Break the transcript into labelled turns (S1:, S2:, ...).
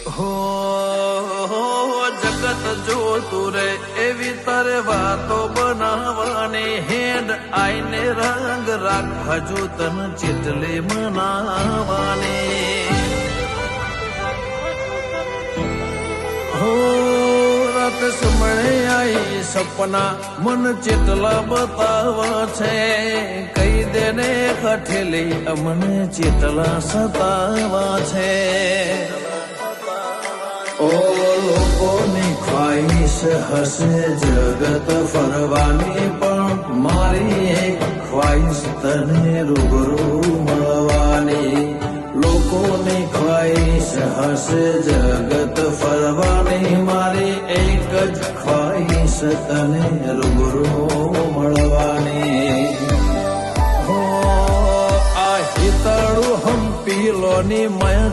S1: હો જગત જોતું રે એવી તારે વાતો બનાવવાની હેડ આઈને રંગ રાખ હજુ તન ચેટલે મનાવાની હો રાત સમળે આઈ સપના મન ચેટલા બતાવા છે કઈ દેને કઠેલી અમને ચેટલા સતાવા છે ઓ લોકોની ખ્વાહિશ હશે જગત ફરવાની પણ મારી એક ખ્વાહિશ તને રૂબરૂ મળવાની લોકોની ખ્વાહિશ હશે જગત ફરવાની મારી એક જ ખ્વાહિશ તને રૂબરૂ મળવાની હો આ હિતળું હમ પીલોની મય